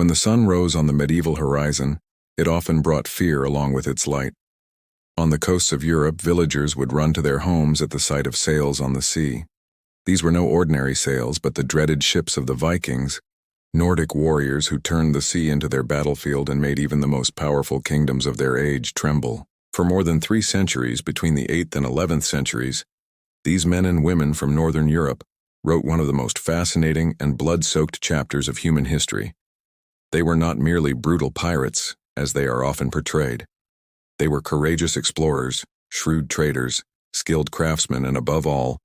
When the sun rose on the medieval horizon, it often brought fear along with its light. On the coasts of Europe, villagers would run to their homes at the sight of sails on the sea. These were no ordinary sails, but the dreaded ships of the Vikings, Nordic warriors who turned the sea into their battlefield and made even the most powerful kingdoms of their age tremble. For more than 3 centuries, between the 8th and 11th centuries, these men and women from Northern Europe wrote one of the most fascinating and blood-soaked chapters of human history. They were not merely brutal pirates, as they are often portrayed. They were courageous explorers, shrewd traders, skilled craftsmen, and above all,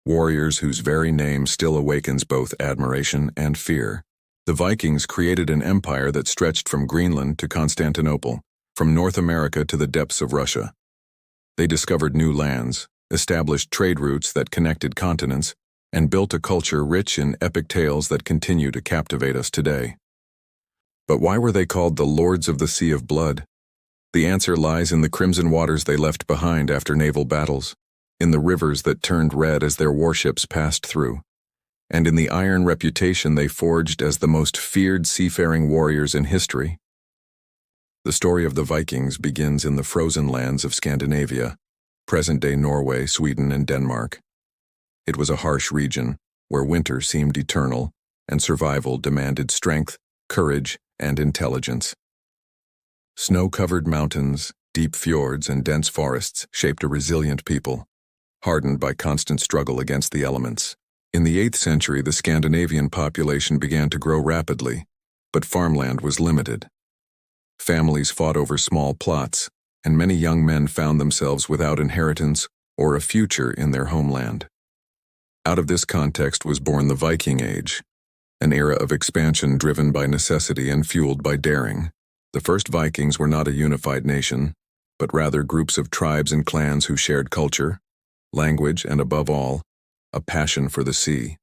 warriors whose very name still awakens both admiration and fear. The Vikings created an empire that stretched from Greenland to Constantinople, from North America to the depths of Russia. They discovered new lands, established trade routes that connected continents, and built a culture rich in epic tales that continue to captivate us today. But why were they called the Lords of the Sea of Blood? The answer lies in the crimson waters they left behind after naval battles, in the rivers that turned red as their warships passed through, and in the iron reputation they forged as the most feared seafaring warriors in history. The story of the Vikings begins in the frozen lands of Scandinavia, present-day Norway, Sweden, and Denmark. It was a harsh region, where winter seemed eternal, and survival demanded strength, courage, and intelligence. Snow-covered mountains, deep fjords, and dense forests shaped a resilient people, hardened by constant struggle against the elements. In the 8th century, the Scandinavian population began to grow rapidly, but farmland was limited. Families fought over small plots, and many young men found themselves without inheritance or a future in their homeland. Out of this context was born the Viking Age, an era of expansion driven by necessity and fueled by daring. The first Vikings were not a unified nation, but rather groups of tribes and clans who shared culture, language, and above all, a passion for the sea.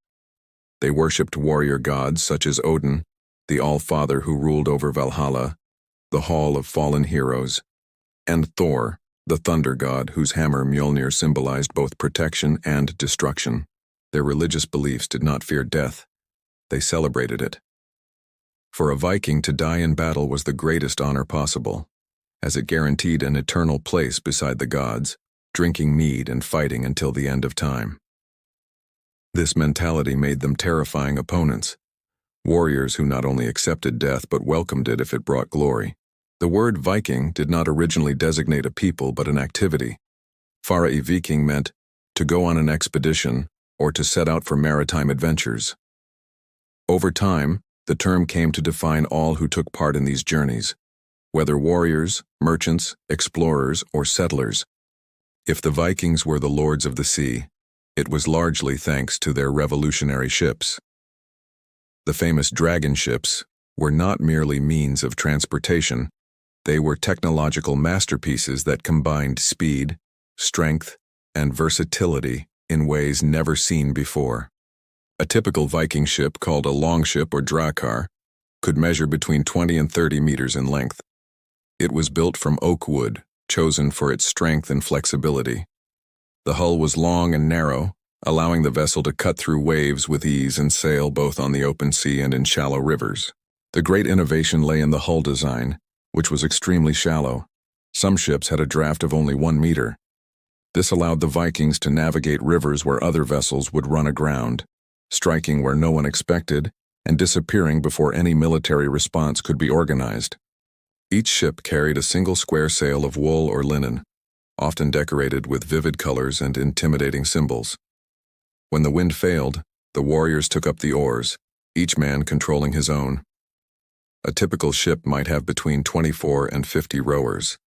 They worshipped warrior gods such as Odin, the All-Father who ruled over Valhalla, the Hall of Fallen Heroes, and Thor, the thunder god whose hammer Mjolnir symbolized both protection and destruction. Their religious beliefs did not fear death. They celebrated it. For a Viking to die in battle was the greatest honor possible, as it guaranteed an eternal place beside the gods, drinking mead and fighting until the end of time. This mentality made them terrifying opponents, warriors who not only accepted death but welcomed it if it brought glory. The word Viking did not originally designate a people but an activity. Fara I Viking meant to go on an expedition or to set out for maritime adventures. Over time, the term came to define all who took part in these journeys, whether warriors, merchants, explorers, or settlers. If the Vikings were the lords of the sea, it was largely thanks to their revolutionary ships. The famous dragon ships were not merely means of transportation, they were technological masterpieces that combined speed, strength, and versatility in ways never seen before. A typical Viking ship, called a longship or drakkar, could measure between 20 and 30 meters in length. It was built from oak wood, chosen for its strength and flexibility. The hull was long and narrow, allowing the vessel to cut through waves with ease and sail both on the open sea and in shallow rivers. The great innovation lay in the hull design, which was extremely shallow. Some ships had a draft of only 1 meter. This allowed the Vikings to navigate rivers where other vessels would run aground, striking where no one expected and disappearing before any military response could be organized. Each ship carried a single square sail of wool or linen, often decorated with vivid colors and intimidating symbols. When the wind failed, the warriors took up the oars, each man controlling his own. A typical ship might have between 24 and 50 rowers.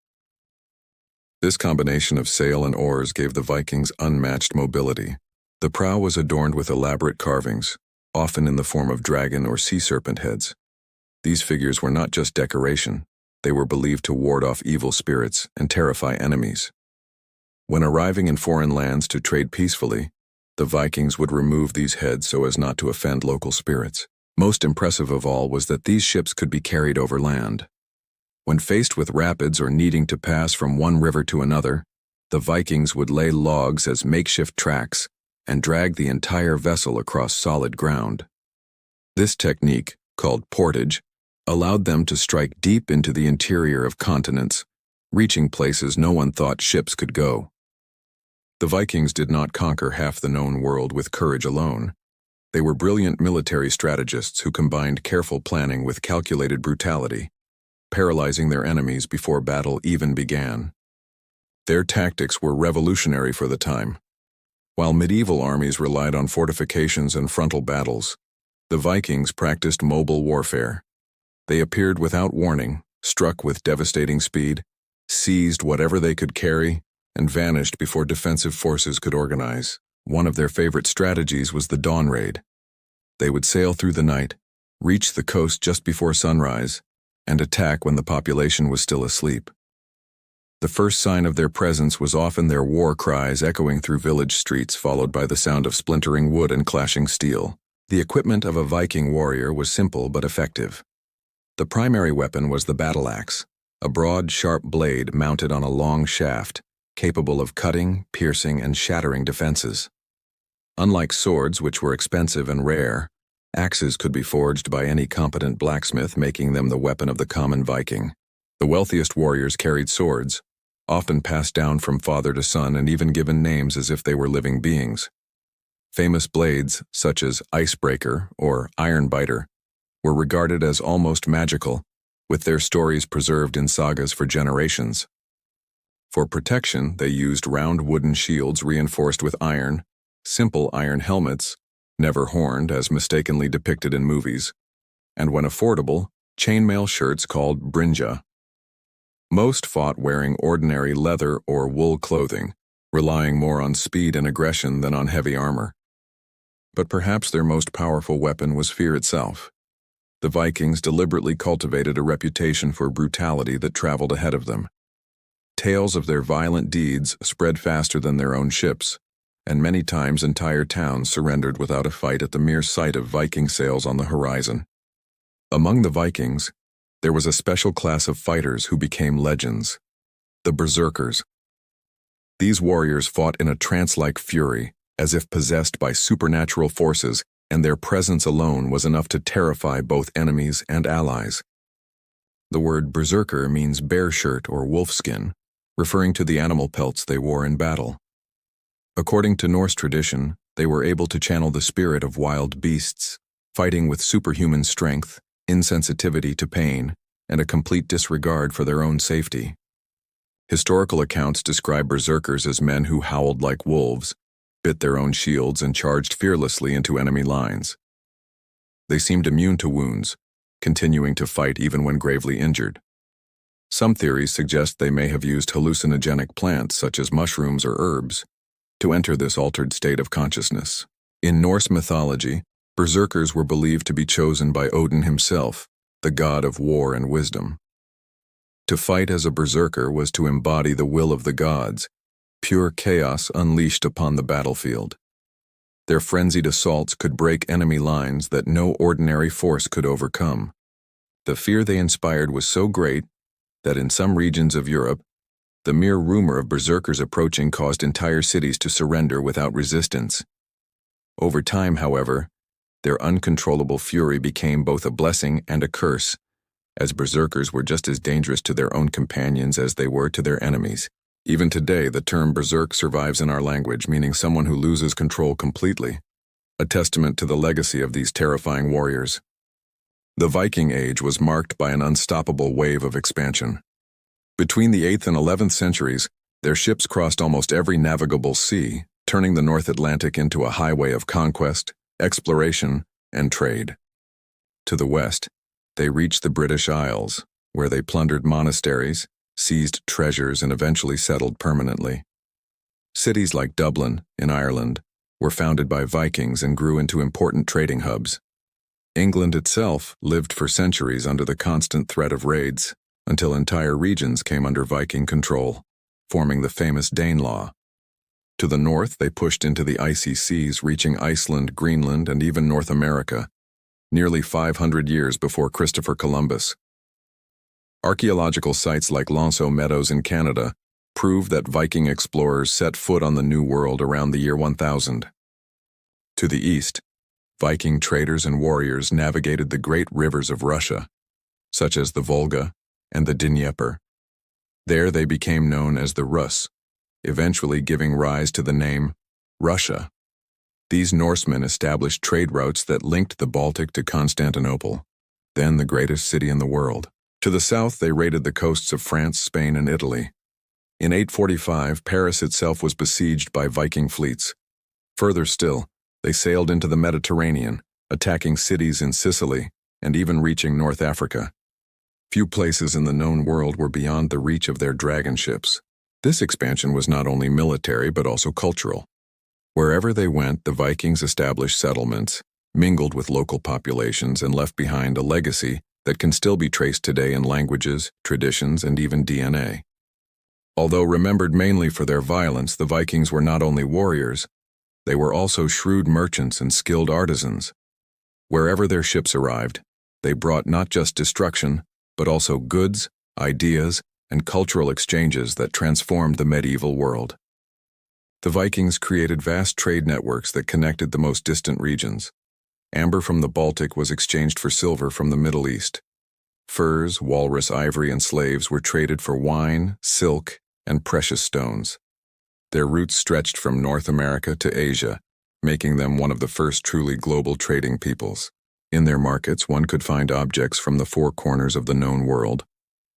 This combination of sail and oars gave the Vikings unmatched mobility. The prow was adorned with elaborate carvings, often in the form of dragon or sea serpent heads. These figures were not just decoration, they were believed to ward off evil spirits and terrify enemies. When arriving in foreign lands to trade peacefully, the Vikings would remove these heads so as not to offend local spirits. Most impressive of all was that these ships could be carried over land. When faced with rapids or needing to pass from one river to another, the Vikings would lay logs as makeshift tracks and drag the entire vessel across solid ground. This technique, called portage, allowed them to strike deep into the interior of continents, reaching places no one thought ships could go. The Vikings did not conquer half the known world with courage alone. They were brilliant military strategists who combined careful planning with calculated brutality, paralyzing their enemies before battle even began. Their tactics were revolutionary for the time. While medieval armies relied on fortifications and frontal battles, the Vikings practiced mobile warfare. They appeared without warning, struck with devastating speed, seized whatever they could carry, and vanished before defensive forces could organize. One of their favorite strategies was the dawn raid. They would sail through the night, reach the coast just before sunrise, and attack when the population was still asleep. The first sign of their presence was often their war cries echoing through village streets, followed by the sound of splintering wood and clashing steel. The equipment of a Viking warrior was simple but effective. The primary weapon was the battle axe, a broad, sharp blade mounted on a long shaft, capable of cutting, piercing, and shattering defenses. Unlike swords, which were expensive and rare, axes could be forged by any competent blacksmith, making them the weapon of the common Viking. The wealthiest warriors carried swords, often passed down from father to son and even given names as if they were living beings. Famous blades, such as Icebreaker or Ironbiter, were regarded as almost magical, with their stories preserved in sagas for generations. For protection, they used round wooden shields reinforced with iron, simple iron helmets, never horned as mistakenly depicted in movies, and when affordable, chainmail shirts called brinja. Most fought wearing ordinary leather or wool clothing, relying more on speed and aggression than on heavy armor. But perhaps their most powerful weapon was fear itself. The Vikings deliberately cultivated a reputation for brutality that traveled ahead of them. Tales of their violent deeds spread faster than their own ships, and many times entire towns surrendered without a fight at the mere sight of Viking sails on the horizon. Among the Vikings, there was a special class of fighters who became legends: the berserkers. These warriors fought in a trance-like fury, as if possessed by supernatural forces, and their presence alone was enough to terrify both enemies and allies. The word berserker means bear shirt or wolfskin, referring to the animal pelts they wore in battle. According to Norse tradition, they were able to channel the spirit of wild beasts, fighting with superhuman strength, insensitivity to pain, and a complete disregard for their own safety. Historical accounts describe berserkers as men who howled like wolves, bit their own shields, and charged fearlessly into enemy lines. They seemed immune to wounds, continuing to fight even when gravely injured. Some theories suggest they may have used hallucinogenic plants such as mushrooms or herbs to enter this altered state of consciousness. In Norse mythology, berserkers were believed to be chosen by Odin himself, the god of war and wisdom. To fight as a berserker was to embody the will of the gods, pure chaos unleashed upon the battlefield. Their frenzied assaults could break enemy lines that no ordinary force could overcome. The fear they inspired was so great that in some regions of Europe, the mere rumor of berserkers approaching caused entire cities to surrender without resistance. Over time, however, their uncontrollable fury became both a blessing and a curse, as berserkers were just as dangerous to their own companions as they were to their enemies. Even today, the term berserk survives in our language, meaning someone who loses control completely, a testament to the legacy of these terrifying warriors. The Viking Age was marked by an unstoppable wave of expansion. Between the 8th and 11th centuries, their ships crossed almost every navigable sea, turning the North Atlantic into a highway of conquest, exploration, and trade. To the west, they reached the British Isles, where they plundered monasteries, seized treasures, and eventually settled permanently. Cities like Dublin, in Ireland, were founded by Vikings and grew into important trading hubs. England itself lived for centuries under the constant threat of raids, until entire regions came under Viking control, forming the famous Danelaw. To the north, they pushed into the icy seas, reaching Iceland, Greenland, and even North America, nearly 500 years before Christopher Columbus. Archaeological sites like L'Anse aux Meadows in Canada prove that Viking explorers set foot on the New World around the year 1000. To the east, Viking traders and warriors navigated the great rivers of Russia, such as the Volga and the Dnieper. There they became known as the Rus, eventually giving rise to the name Russia. These Norsemen established trade routes that linked the Baltic to Constantinople, then the greatest city in the world. To the south, they raided the coasts of France, Spain, and Italy. In 845, Paris itself was besieged by Viking fleets. Further still, they sailed into the Mediterranean, attacking cities in Sicily and even reaching North Africa. Few places in the known world were beyond the reach of their dragon ships. This expansion was not only military but also cultural. Wherever they went, the Vikings established settlements, mingled with local populations, and left behind a legacy that can still be traced today in languages, traditions, and even DNA. Although remembered mainly for their violence, the Vikings were not only warriors, they were also shrewd merchants and skilled artisans. Wherever their ships arrived, they brought not just destruction, but also goods, ideas, and cultural exchanges that transformed the medieval world. The Vikings created vast trade networks that connected the most distant regions. Amber from the Baltic was exchanged for silver from the Middle East. Furs, walrus ivory, and slaves were traded for wine, silk, and precious stones. Their routes stretched from North America to Asia, making them one of the first truly global trading peoples. In their markets, one could find objects from the four corners of the known world: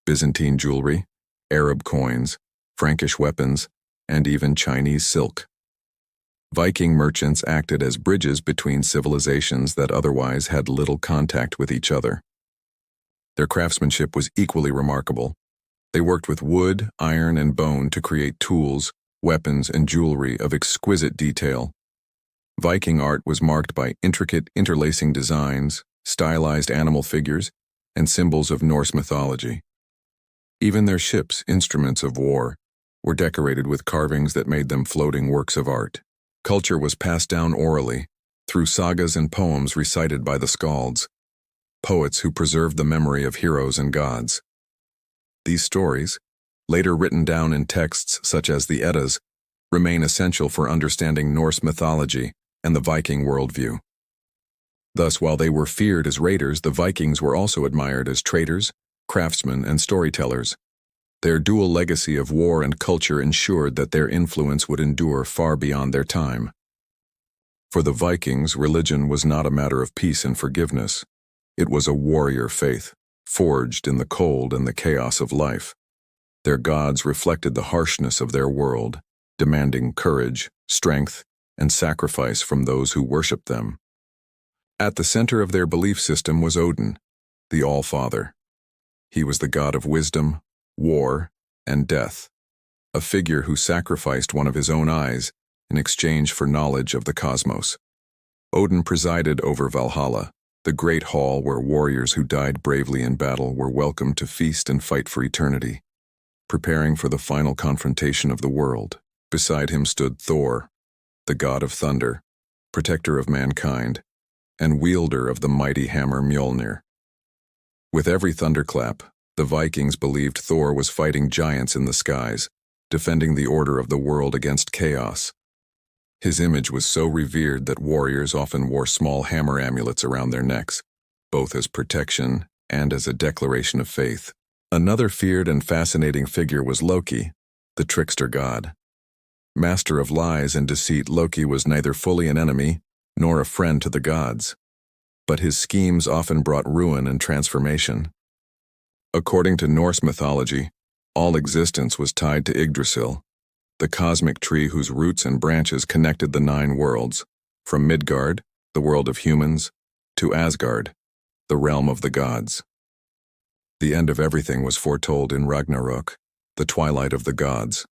Byzantine jewelry, Arab coins, Frankish weapons, and even Chinese silk. Viking merchants acted as bridges between civilizations that otherwise had little contact with each other. Their craftsmanship was equally remarkable. They worked with wood, iron, and bone to create tools, weapons, and jewelry of exquisite detail. Viking art was marked by intricate interlacing designs, stylized animal figures, and symbols of Norse mythology. Even their ships, instruments of war, were decorated with carvings that made them floating works of art. Culture was passed down orally, through sagas and poems recited by the skalds, poets who preserved the memory of heroes and gods. These stories, later written down in texts such as the Eddas, remain essential for understanding Norse mythology and the Viking worldview. Thus, while they were feared as raiders, the Vikings were also admired as traders, craftsmen, and storytellers. Their dual legacy of war and culture ensured that their influence would endure far beyond their time. For the Vikings, religion was not a matter of peace and forgiveness. It was a warrior faith, forged in the cold and the chaos of life. Their gods reflected the harshness of their world, demanding courage, strength, and sacrifice from those who worshipped them. At the center of their belief system was Odin, the All-Father. He was the god of wisdom, war, and death, a figure who sacrificed one of his own eyes in exchange for knowledge of the cosmos. Odin presided over Valhalla, the great hall where warriors who died bravely in battle were welcomed to feast and fight for eternity, preparing for the final confrontation of the world. Beside him stood Thor, the god of thunder, protector of mankind, and wielder of the mighty hammer Mjolnir. With every thunderclap, the Vikings believed Thor was fighting giants in the skies, defending the order of the world against chaos. His image was so revered that warriors often wore small hammer amulets around their necks, both as protection and as a declaration of faith. Another feared and fascinating figure was Loki, the trickster god. Master of lies and deceit, Loki was neither fully an enemy nor a friend to the gods, but his schemes often brought ruin and transformation. According to Norse mythology, all existence was tied to Yggdrasil, the cosmic tree whose roots and branches connected the 9 worlds, from Midgard, the world of humans, to Asgard, the realm of the gods. The end of everything was foretold in Ragnarok, the twilight of the gods,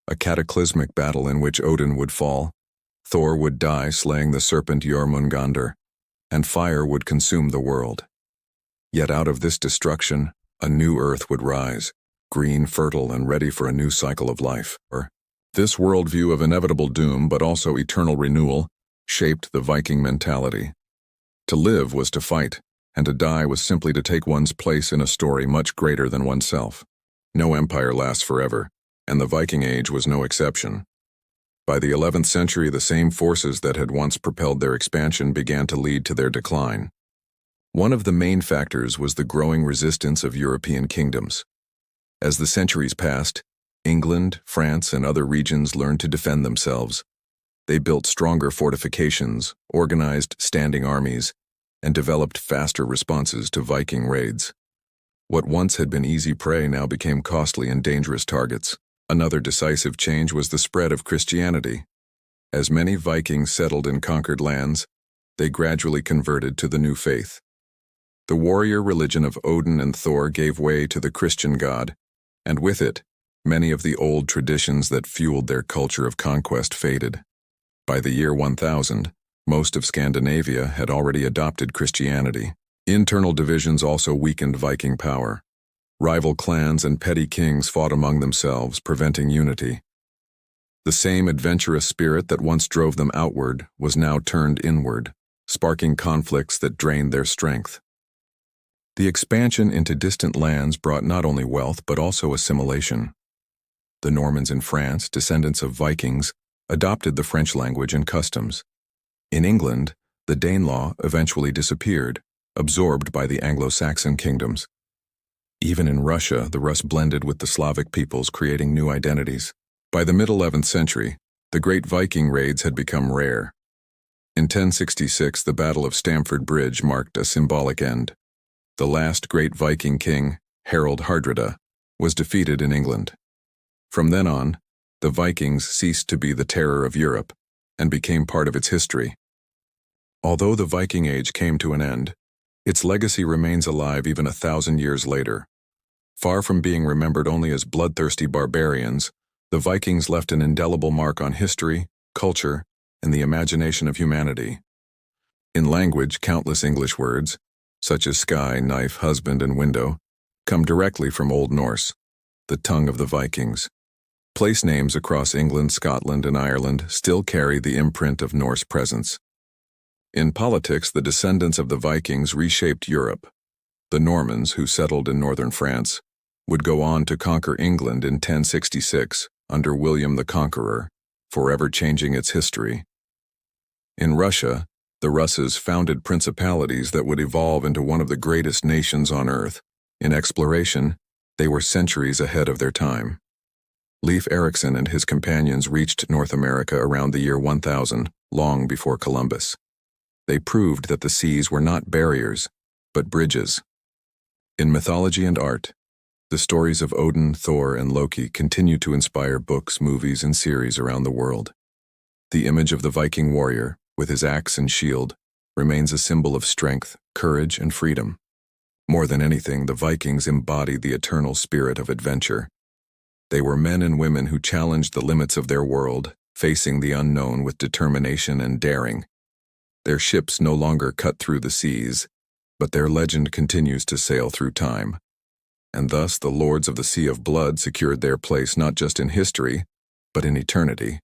a cataclysmic battle in which Odin would fall, Thor would die slaying the serpent Jormungandr, and fire would consume the world. Yet out of this destruction, a new earth would rise, green, fertile, and ready for a new cycle of life. This worldview of inevitable doom but also eternal renewal shaped the Viking mentality. To live was to fight, and to die was simply to take one's place in a story much greater than oneself. No empire lasts forever, and the Viking Age was no exception. By the 11th century, the same forces that had once propelled their expansion began to lead to their decline. One of the main factors was the growing resistance of European kingdoms. As the centuries passed, England, France, and other regions learned to defend themselves. They built stronger fortifications, organized standing armies, and developed faster responses to Viking raids. What once had been easy prey now became costly and dangerous targets. Another decisive change was the spread of Christianity. As many Vikings settled in conquered lands, they gradually converted to the new faith. The warrior religion of Odin and Thor gave way to the Christian God, and with it, many of the old traditions that fueled their culture of conquest faded. By the year 1000, most of Scandinavia had already adopted Christianity. Internal divisions also weakened Viking power. Rival clans and petty kings fought among themselves, preventing unity. The same adventurous spirit that once drove them outward was now turned inward, sparking conflicts that drained their strength. The expansion into distant lands brought not only wealth but also assimilation. The Normans in France, descendants of Vikings, adopted the French language and customs. In England, the Danelaw eventually disappeared, absorbed by the Anglo-Saxon kingdoms. Even in Russia, the Rus blended with the Slavic peoples, creating new identities. By the mid-11th century, the great Viking raids had become rare. In 1066, the Battle of Stamford Bridge marked a symbolic end. The last great Viking king, Harald Hardrada, was defeated in England. From then on, the Vikings ceased to be the terror of Europe and became part of its history. Although the Viking Age came to an end, its legacy remains alive even 1,000 years later. Far from being remembered only as bloodthirsty barbarians, the Vikings left an indelible mark on history, culture, and the imagination of humanity. In language, countless English words, such as sky, knife, husband, and window, come directly from Old Norse, the tongue of the Vikings. Place names across England, Scotland, and Ireland still carry the imprint of Norse presence. In politics, the descendants of the Vikings reshaped Europe. The Normans, who settled in northern France, would go on to conquer England in 1066 under William the Conqueror, forever changing its history. In Russia, the Russes founded principalities that would evolve into one of the greatest nations on earth. In exploration, they were centuries ahead of their time. Leif Erikson and his companions reached North America around the year 1000, long before Columbus. They proved that the seas were not barriers, but bridges. In mythology and art, the stories of Odin, Thor, and Loki continue to inspire books, movies, and series around the world. The image of the Viking warrior, with his axe and shield, remains a symbol of strength, courage, and freedom. More than anything, the Vikings embodied the eternal spirit of adventure. They were men and women who challenged the limits of their world, facing the unknown with determination and daring. Their ships no longer cut through the seas, but their legend continues to sail through time. And thus the Lords of the Sea of Blood secured their place not just in history, but in eternity.